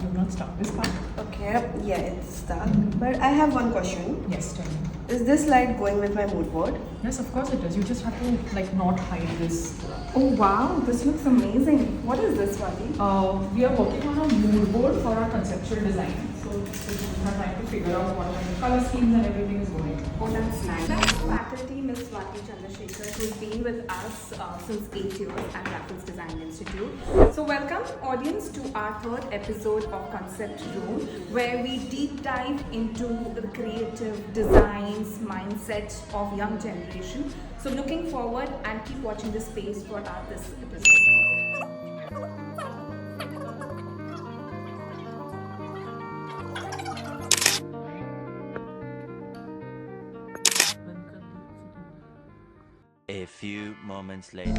you've not stuck this part. Okay, yeah, it's stuck. But I have one question. Yes, tell me. Is this light going with my mood board? Yes, of course it is. You just have to like not hide this. Oh wow, this looks amazing. What is this, Swati? We are working on a mood board for our conceptual design. So we are trying to figure out what kind of color schemes and everything is going. Oh, that's nice. That's faculty Miss Swati Chandrasekhar, who's been with us since 8 years at Raffles Design Institute. So welcome audience to our third episode of Concept Room, where we deep dive into the creative designs, mindset of young generation. So looking forward and keep watching this space for this episode. A few moments later.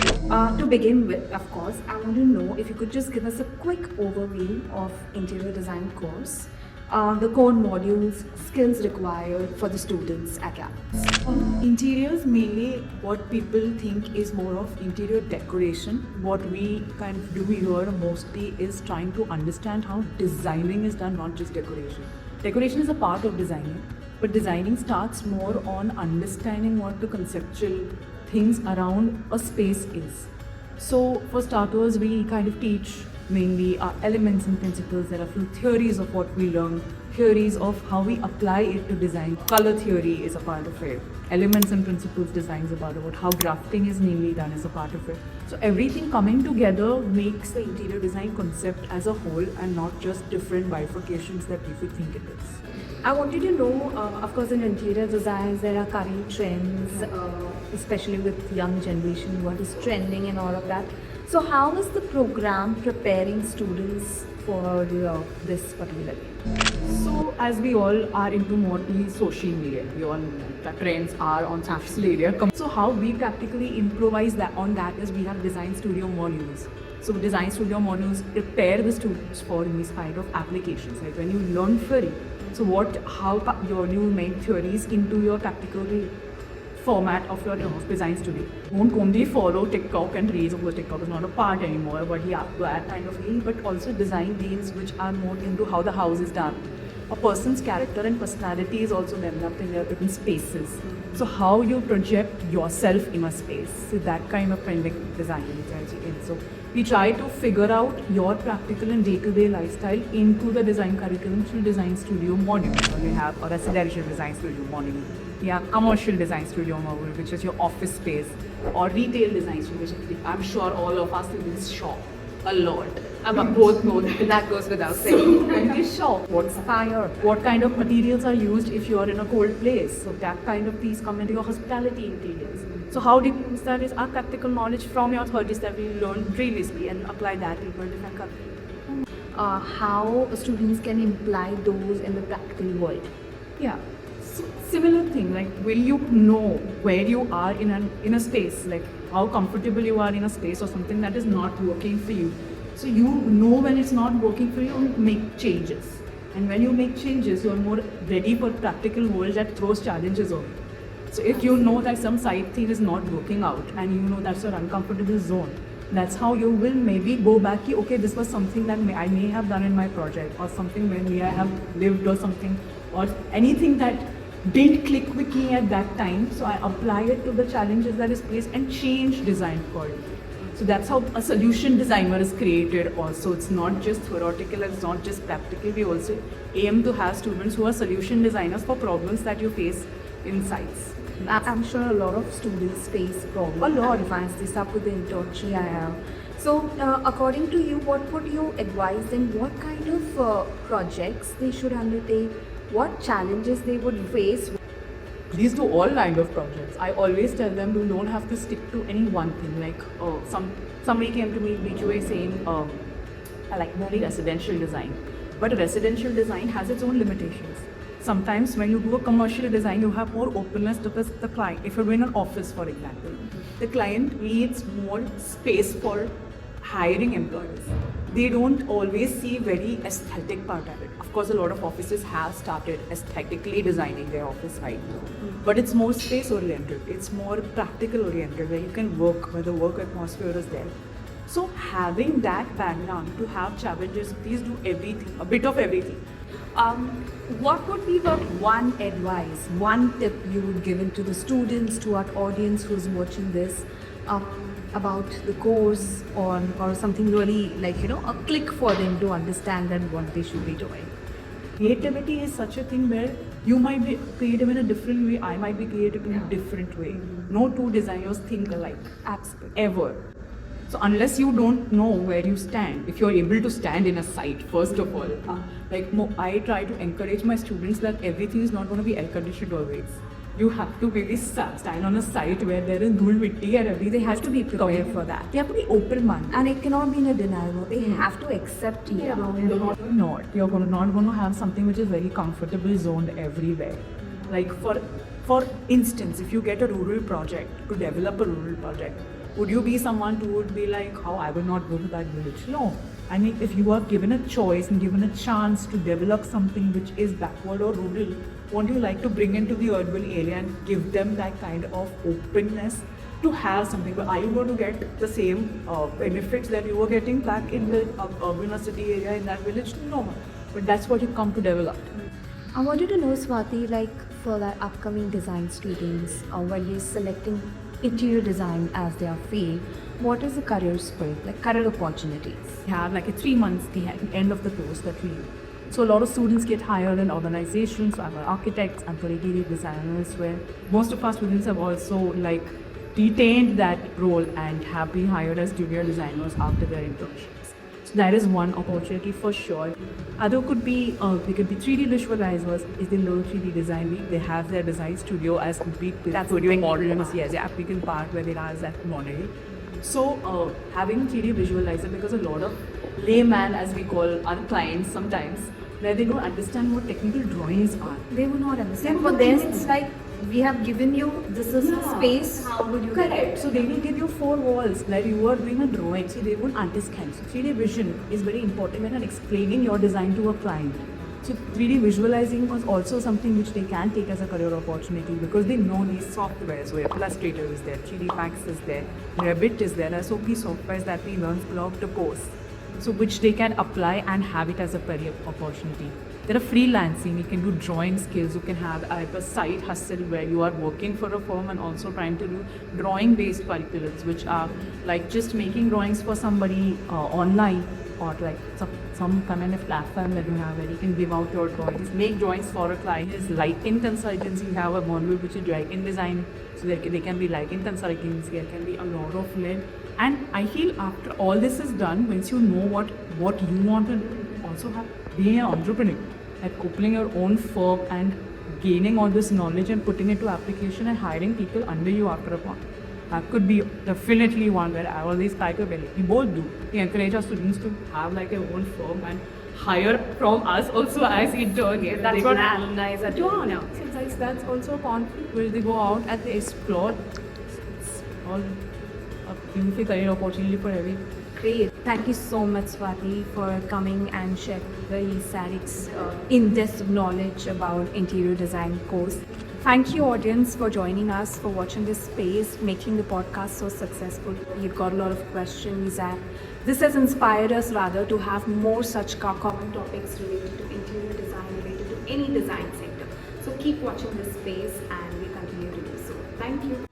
To begin with, of course, I want to know if you could just give us a quick overview of interior design course, the core modules, skills required for the students at campus. Interiors, mainly what people think is more of interior decoration. What we kind of do here mostly is trying to understand how designing is done, not just decoration. Decoration is a part of designing, but designing starts more on understanding what the conceptual things around a space is. So for starters, we kind of teach mainly our elements and principles. There are a few theories of what we learn, theories of how we apply it to design. Color theory is a part of it. Elements and principles design is a part of it. How drafting is mainly done is a part of it. So everything coming together makes the interior design concept as a whole and not just different bifurcations that people think it is. I wanted to know, of course, in interior designs, there are current trends, especially with young generation, what is trending and all of that. So how is the program preparing students for this particular thing? So as we all are into more social media, we all know that trends are on social media. So how we practically improvise that on that is we have design studio modules. So design studio modules prepare the students for these kind of applications. Like when you learn theory, so how you make theories into your practical format of your design studio. Won't only follow TikTok and reels, of course TikTok is not a part anymore, but yeah, that kind of thing, but also design reels which are more into how the house is done. A person's character and personality is also developed in their different spaces. So how you project yourself in a space, so that kind of design. So we try to figure out your practical and day-to-day lifestyle into the design curriculum through design studio module. So we have a residential design studio module. We have commercial design studio module, which is your office space, or retail design studio, which I'm sure all of us students shop a lot. Both know that goes without saying. And we shop. What's fire? What kind of materials are used if you are in a cold place? So that kind of piece come into your hospitality interiors. So how do you use that is our practical knowledge from your 30s that we learned previously and apply that into a different country. How students can imply those in the practical world? Yeah. Similar thing, like will you know where you are in a space, like how comfortable you are in a space or something that is not working for you. So you know when it's not working for you and make changes. And when you make changes, you are more ready for practical world that throws challenges on. So if you know that some side thing is not working out and you know that's your uncomfortable zone, that's how you will maybe go back, okay, this was something that I may have done in my project, or something when I have lived or something, or anything that didn't click with me at that time. So I apply it to the challenges that is placed and change design accordingly. So that's how a solution designer is created also. It's not just theoretical, it's not just practical. We also aim to have students who are solution designers for problems that you face in sites. I'm sure a lot of students face problems. A lot advance this up with the internship I have. So according to you, what would you advise them? What kind of projects they should undertake? What challenges they would face? Please do all kind of projects. I always tell them you don't have to stick to any one thing. Like somebody came to me BGA saying I like only residential design, but residential design has its own limitations. Sometimes when you do a commercial design, you have more openness because the client, if you're doing an office for example, the client needs more space for hiring employees. They don't always see very aesthetic part of it. Of course, a lot of offices have started aesthetically designing their office right now. But it's more space oriented, it's more practical oriented, where you can work, where the work atmosphere is there. So having that background to have challenges, please do everything, a bit of everything. What would be the one advice, one tip you would give to the students, to our audience who's watching this, about the course or something really like, a click for them to understand and what they should be doing? Creativity is such a thing where you might be creative in a different way, I might be creative in a different way. No two designers think alike. Absolutely. Ever. So unless you don't know where you stand, if you're able to stand in a site, first of all, I try to encourage my students that everything is not going to be air conditioned always. You have to really stand on a site where there is dhul mitti and everything. They have to be prepared for that. They have to be open-minded. And it cannot be in a denial mode. They have to accept it. You're not going to have something which is very comfortable zoned everywhere. Like for instance, if you get a rural project, to develop a rural project, would you be someone who would be like, oh, I will not go to that village? No. I mean, if you are given a choice and given a chance to develop something which is backward or rural, won't you like to bring into the urban area and give them that kind of openness to have something? But are you going to get the same benefits that you were getting back in the urban or city area in that village? No. But that's what you come to develop. I wanted to know, Swati, like for our upcoming design students, when you're selecting interior design as their field, what is the career scope, like career opportunities? We have like a 3 months, the end of the course that we do. So a lot of students get hired in organizations, I'm architects, I'm for interior designers, where most of our students have also like retained that role and have been hired as junior designers after their internships. So that is one opportunity for sure. Other could be, they could be 3D visualizers. Is the low 3D design week? They have their design studio as complete with studio model. Yes, the applicant part where they have that model. So having a 3D visualizer, because a lot of layman, as we call our clients sometimes, where they don't understand what technical drawings are. They would not understand. For them, it's like, we have given you, this is the space, how would you get it? So they will give you 4 walls where you are doing a drawing, so they won't understand. So 3D vision is very important when you're explaining your design to a client. So 3D visualizing was also something which they can take as a career opportunity because they know these softwares where Illustrator is there, 3D Max is there, Revit is there, SOP softwares that we learn blog to post. So which they can apply and have it as a career opportunity. There are freelancing, you can do drawing skills, you can have a side hustle where you are working for a firm and also trying to do drawing based curriculums which are like just making drawings for somebody online or like some kind of platform that you have where you can give out your drawings, make drawings for a client. Is lighting consultancy, you have a module which is lighting design, so there can be lighting consultancy, there can be a lot of lead. And I feel after all this is done, once you know what you want to also have, being an entrepreneur, like opening your own firm and gaining all this knowledge and putting it to application and hiring people under you after a point. That could be definitely one where I always like a belly. We both do. We encourage our students to have like their own firm and hire from us also as interns. Yes, that's what alumni are doing now. So that's also a conflict where they go out and they explore. It's all a beautiful career opportunity for every. Great. Thank you so much, Swati, for coming and sharing the SARIC's in-depth knowledge about interior design course. Thank you, audience, for joining us, for watching this space, making the podcast so successful. You got a lot of questions, and this has inspired us rather to have more such common topics related to interior design, related to any design sector. So keep watching this space, and we continue to do so. Thank you.